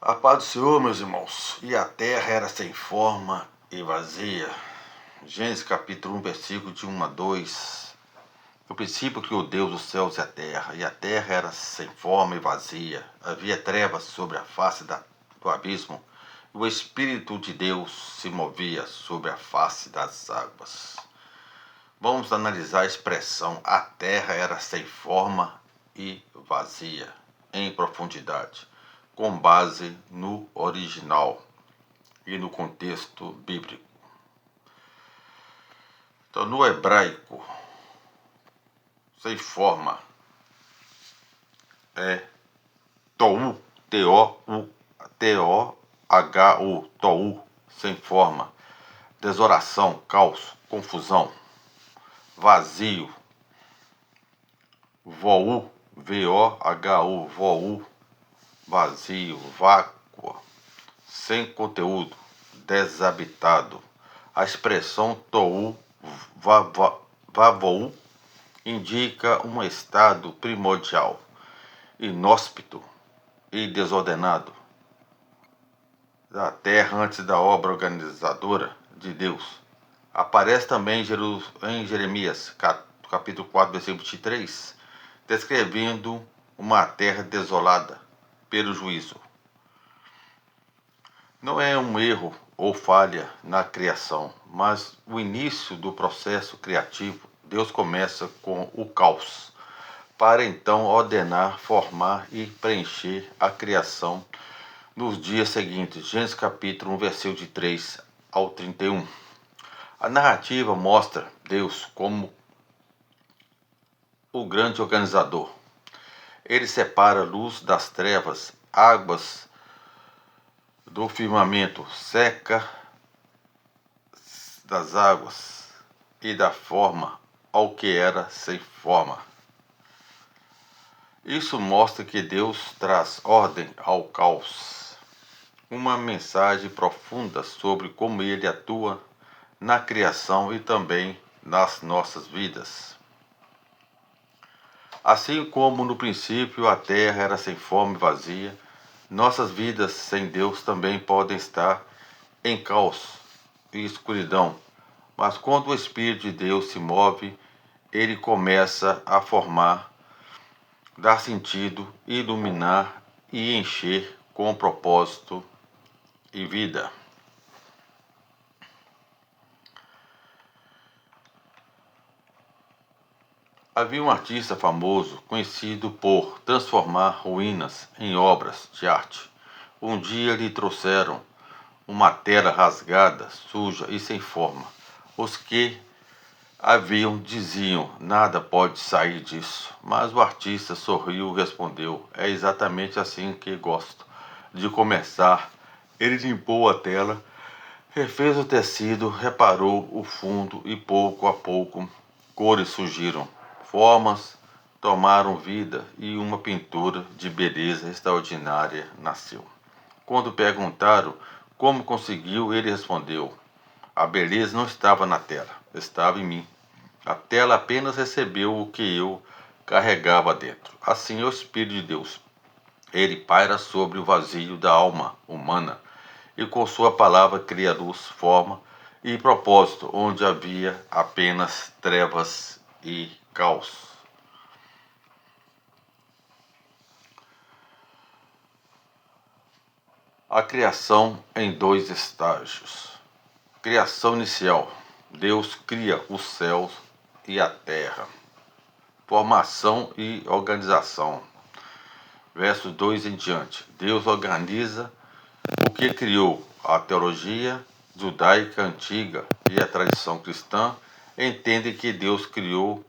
A paz do Senhor, meus irmãos. E a terra era sem forma e vazia. Gênesis capítulo 1, versículo de 1 a 2. No princípio criou Deus os céus e a terra era sem forma e vazia. Havia trevas sobre a face do abismo, e o Espírito de Deus se movia sobre a face das águas. Vamos analisar a expressão a terra era sem forma e vazia em profundidade, com base no original e no contexto bíblico. Então, no hebraico, sem forma é tou, T-O-H-U, tou, sem forma, desolação, caos, confusão, vazio, vou, V-O-H-U, vou, vazio, vácuo, sem conteúdo, desabitado. A expressão tou, vavou, indica um estado primordial, inóspito e desordenado da terra antes da obra organizadora de Deus. Aparece também em Jeremias, capítulo 4, versículo 23, descrevendo uma terra desolada pelo juízo. Não é um erro ou falha na criação, mas o início do processo criativo. Deus começa com o caos, para então ordenar, formar e preencher a criação nos dias seguintes. Gênesis capítulo 1, versículo de 3 ao 31. A narrativa mostra Deus como o grande organizador. Ele separa a luz das trevas, águas do firmamento, seca das águas e dá forma ao que era sem forma. Isso mostra que Deus traz ordem ao caos. Uma mensagem profunda sobre como Ele atua na criação e também nas nossas vidas. Assim como no princípio a terra era sem forma e vazia, nossas vidas sem Deus também podem estar em caos e escuridão. Mas quando o Espírito de Deus se move, ele começa a formar, dar sentido, iluminar e encher com propósito e vida. Havia um artista famoso conhecido por transformar ruínas em obras de arte. Um dia lhe trouxeram uma tela rasgada, suja e sem forma. Os que haviam diziam, nada pode sair disso. Mas o artista sorriu e respondeu, é exatamente assim que gosto de começar. Ele limpou a tela, refez o tecido, reparou o fundo e pouco a pouco cores surgiram, formas tomaram vida e uma pintura de beleza extraordinária nasceu. Quando perguntaram como conseguiu, ele respondeu, a beleza não estava na tela, estava em mim. A tela apenas recebeu o que eu carregava dentro. Assim é o Espírito de Deus. Ele paira sobre o vazio da alma humana e com sua palavra cria luz, forma e propósito onde havia apenas trevas e caos. A criação em 2 estágios. Criação inicial. Deus cria os céus e a terra. Formação e organização. Versos 2 em diante. Deus organiza o que criou. A teologia judaica antiga e a tradição cristã entendem que Deus criou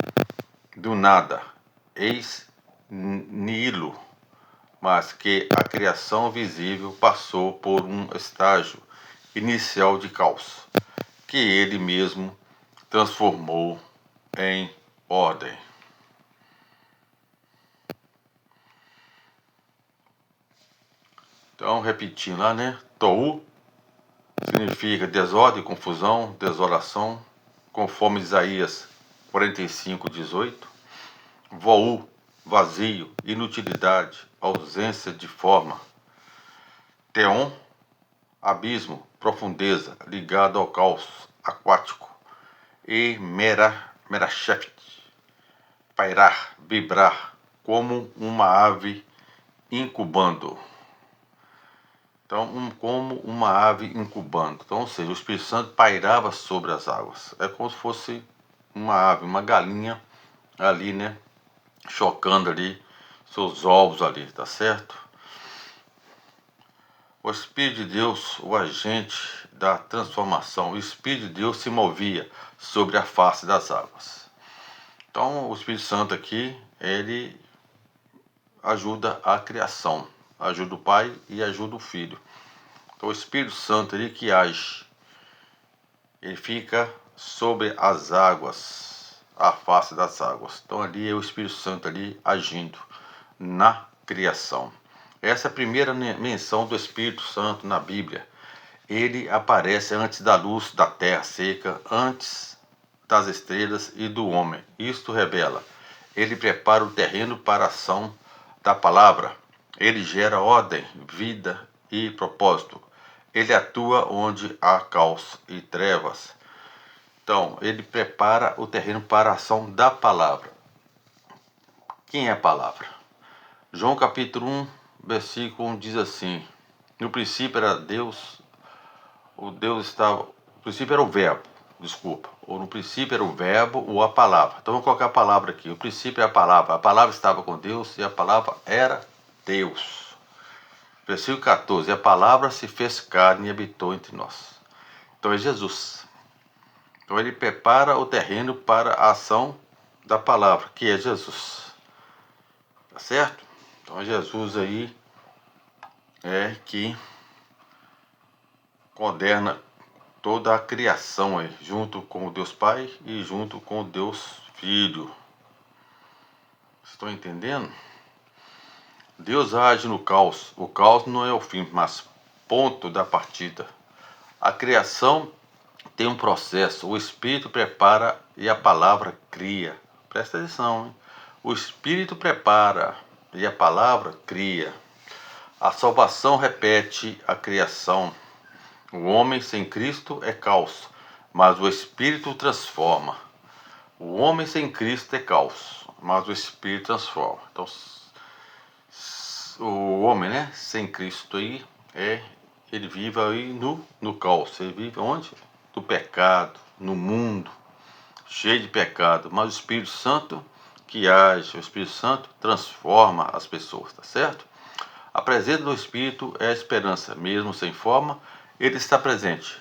do nada, ex nihilo, mas que a criação visível passou por um estágio inicial de caos, que ele mesmo transformou em ordem. Então, repetindo lá, né? Tou significa desordem, confusão, desolação, conforme Isaías 45:18. Vou, vazio, inutilidade, ausência de forma. Teon, abismo, profundeza, ligado ao caos aquático. E Merasheft, pairar, vibrar, como uma ave incubando. Então, como uma ave incubando. Então, ou seja, o Espírito Santo pairava sobre as águas. É como se fosse uma ave, uma galinha ali, né? Chocando ali seus ovos ali, tá certo? O Espírito de Deus, o agente da transformação. O Espírito de Deus se movia sobre a face das águas. Então, o Espírito Santo aqui, ele ajuda a criação. Ajuda o Pai e ajuda o Filho. Então, o Espírito Santo ali que age. Ele fica sobre as águas, a face das águas. Então, ali é o Espírito Santo ali agindo na criação. Essa é a primeira menção do Espírito Santo na Bíblia. Ele aparece antes da luz da terra seca, antes das estrelas e do homem. Isto revela. Ele prepara o terreno para a ação da palavra. Ele gera ordem, vida e propósito. Ele atua onde há caos e trevas. Então, ele prepara o terreno para a ação da palavra. Quem é a palavra? João capítulo 1, versículo 1 diz assim: no princípio era Deus, o princípio era o verbo, desculpa. Ou no princípio era o verbo ou a palavra. Então vamos colocar a palavra aqui. O princípio é a palavra estava com Deus e a palavra era Deus. Versículo 14: a palavra se fez carne e habitou entre nós. Então é Jesus. Então ele prepara o terreno para a ação da palavra, que é Jesus. Tá certo? Então Jesus aí é que coordena toda a criação aí, junto com o Deus Pai e junto com o Deus Filho. Estão entendendo? Deus age no caos. O caos não é o fim, mas ponto da partida. A criação tem um processo. O Espírito prepara e a palavra cria. Presta atenção, hein? O Espírito prepara e a palavra cria. A salvação repete a criação. O homem sem Cristo é caos, mas o Espírito transforma. O homem sem Cristo é caos, mas o Espírito transforma. Então, o homem, né, sem Cristo aí, ele vive aí no caos. Ele vive onde? No pecado, no mundo, cheio de pecado. Mas o Espírito Santo que age, o Espírito Santo transforma as pessoas, tá certo? A presença do Espírito é a esperança, mesmo sem forma, ele está presente.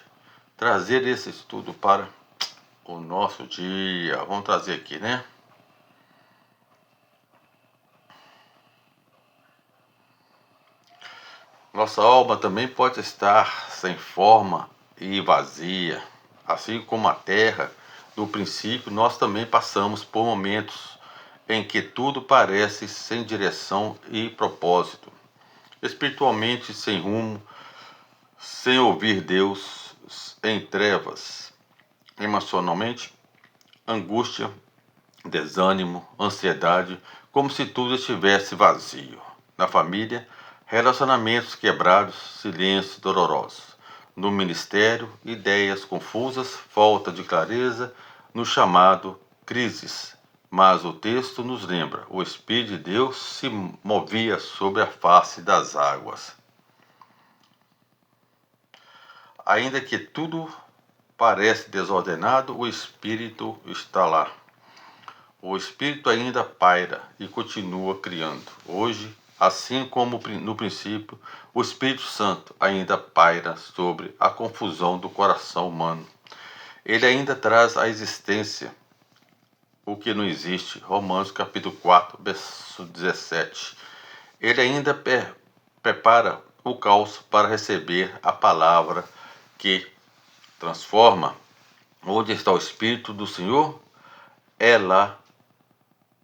Trazer esse estudo para o nosso dia. Vamos trazer aqui, né? Nossa alma também pode estar sem forma e vazia. Assim como a terra, no princípio, nós também passamos por momentos em que tudo parece sem direção e propósito. Espiritualmente sem rumo, sem ouvir Deus, em trevas. Emocionalmente, angústia, desânimo, ansiedade, como se tudo estivesse vazio. Na família, relacionamentos quebrados, silêncios dolorosos. No ministério, ideias confusas, falta de clareza, no chamado, crises. Mas o texto nos lembra: o Espírito de Deus se movia sobre a face das águas. Ainda que tudo parece desordenado, o Espírito está lá. O Espírito ainda paira e continua criando. Hoje, assim como no princípio, o Espírito Santo ainda paira sobre a confusão do coração humano. Ele ainda traz à existência o que não existe. Romanos capítulo 4, verso 17. Ele ainda prepara o caos para receber a palavra que transforma. Onde está o Espírito do Senhor? É lá.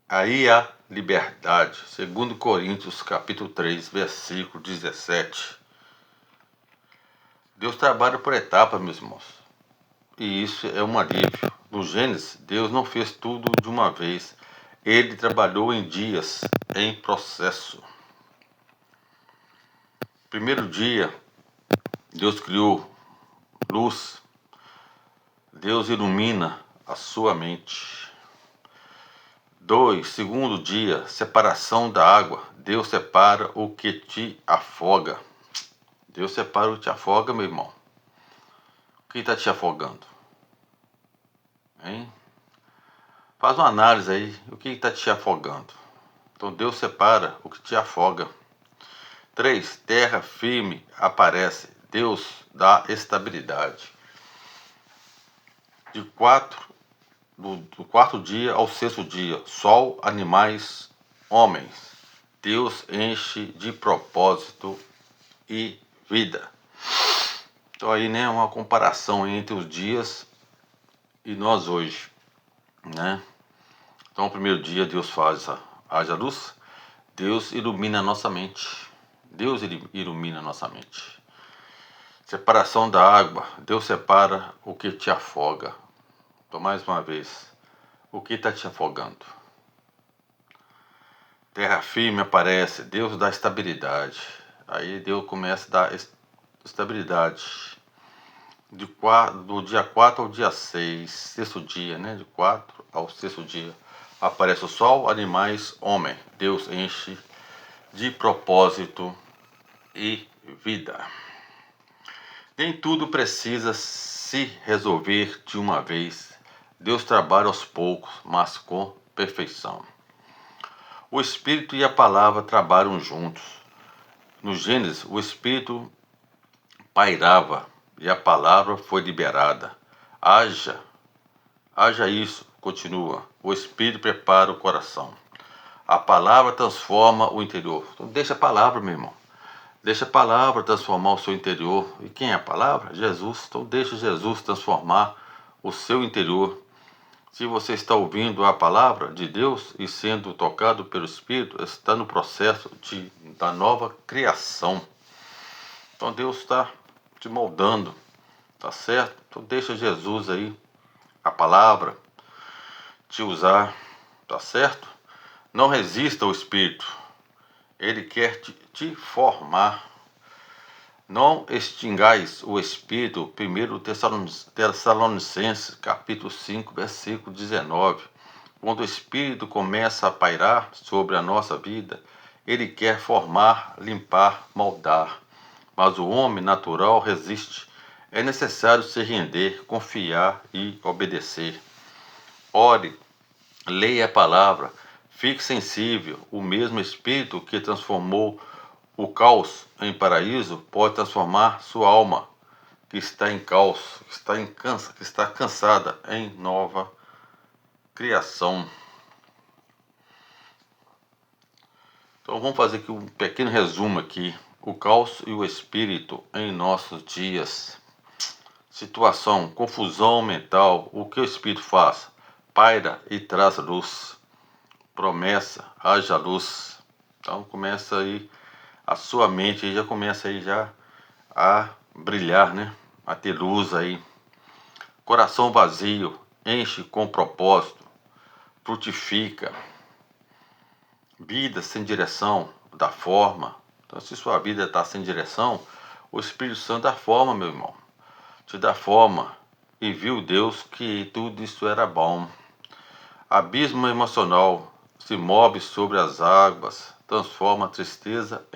Aí há liberdade. 2 Coríntios capítulo 3, versículo 17. Deus trabalha por etapas, meus irmãos. E isso é um alívio. No Gênesis, Deus não fez tudo de uma vez. Ele trabalhou em dias, em processo. Primeiro dia, Deus criou luz. Deus ilumina a sua mente. 2. Segundo dia, separação da água. Deus separa o que te afoga. Deus separa o que te afoga, meu irmão. O que está te afogando? Hein? Faz uma análise aí. O que está te afogando? Então Deus separa o que te afoga. 3. Terra firme aparece. Deus dá estabilidade. Do quarto dia ao sexto dia, sol, animais, homens. Deus enche de propósito e vida. Então aí, né, uma comparação entre os dias e nós hoje, né? Então, o primeiro dia Deus haja luz, Deus ilumina a nossa mente. Deus ilumina a nossa mente. Separação da água, Deus separa o que te afoga. Então, mais uma vez, o que está te afogando? Terra firme aparece, Deus dá estabilidade. Aí Deus começa a dar estabilidade. Do dia 4 ao dia 6, sexto dia, né? De 4 ao sexto dia, aparece o sol, animais, homem. Deus enche de propósito e vida. Nem tudo precisa se resolver de uma vez. Deus trabalha aos poucos, mas com perfeição. O Espírito e a Palavra trabalham juntos. No Gênesis, o Espírito pairava e a Palavra foi liberada. Haja isso, continua. O Espírito prepara o coração. A Palavra transforma o interior. Então deixa a Palavra, meu irmão. Deixa a Palavra transformar o seu interior. E quem é a Palavra? Jesus. Então deixa Jesus transformar o seu interior. Se você está ouvindo a palavra de Deus e sendo tocado pelo Espírito, está no processo da nova criação. Então Deus está te moldando, tá certo? Então deixa Jesus aí, a palavra, te usar, tá certo? Não resista ao Espírito. Ele quer te formar. Não extingais o Espírito, 1 Tessalonicenses, capítulo 5, versículo 19. Quando o Espírito começa a pairar sobre a nossa vida, ele quer formar, limpar, moldar. Mas o homem natural resiste. É necessário se render, confiar e obedecer. Ore, leia a palavra, fique sensível. O mesmo Espírito que transformou o caos em paraíso pode transformar sua alma, que está em caos, que está cansada, em nova criação. Então vamos fazer aqui um pequeno resumo aqui. O caos e o espírito em nossos dias. Situação, confusão mental. O que o espírito faz? Paira e traz luz. Promessa, haja luz. Então começa aí, a sua mente aí já começa aí já a brilhar, né? A ter luz aí. Coração vazio, enche com propósito, frutifica. Vida sem direção, dá forma. Então, se sua vida está sem direção, o Espírito Santo dá forma, meu irmão. Te dá forma. E viu Deus que tudo isso era bom. Abismo emocional se move sobre as águas, transforma a tristeza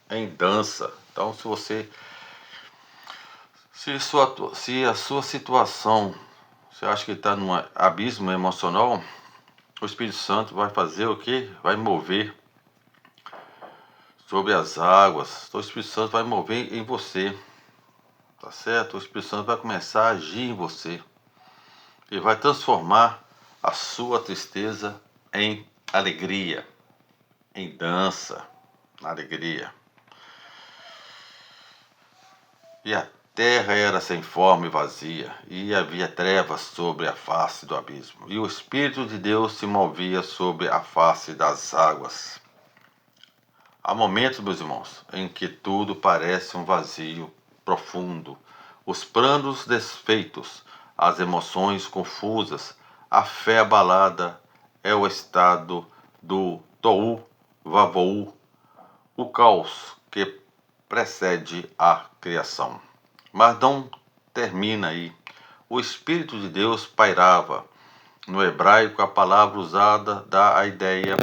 em dança. Então, se a sua situação, você acha que está num abismo emocional, o Espírito Santo vai fazer o quê? Vai mover sobre as águas. Então, o Espírito Santo vai mover em você, tá certo? O Espírito Santo vai começar a agir em você e vai transformar a sua tristeza em alegria, em dança, alegria. E a terra era sem forma e vazia, e havia trevas sobre a face do abismo, e o Espírito de Deus se movia sobre a face das águas. Há momentos, meus irmãos, em que tudo parece um vazio profundo, os planos desfeitos, as emoções confusas, a fé abalada, é o estado do tohu vavohu, o caos que precede a criação. Mas não termina aí. O Espírito de Deus pairava. No hebraico, a palavra usada dá a ideia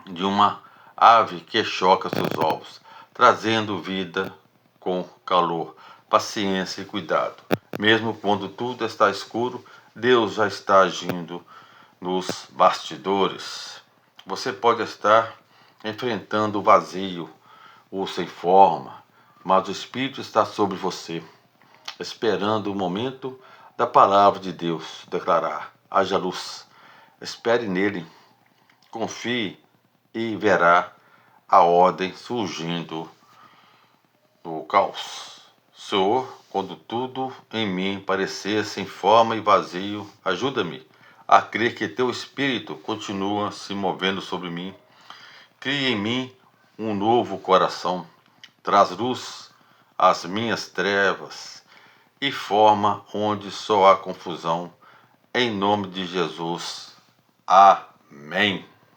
de uma ave que choca seus ovos, trazendo vida com calor, paciência e cuidado. Mesmo quando tudo está escuro, Deus já está agindo nos bastidores. Você pode estar enfrentando o vazio ou sem forma, mas o Espírito está sobre você, esperando o momento da palavra de Deus declarar: haja luz. Espere nele, confie e verá a ordem surgindo do caos. Senhor, quando tudo em mim parecer sem forma e vazio, ajuda-me a crer que teu Espírito continua se movendo sobre mim. Cria em mim um novo coração, traz luz às minhas trevas e forma onde só há confusão. Em nome de Jesus. Amém.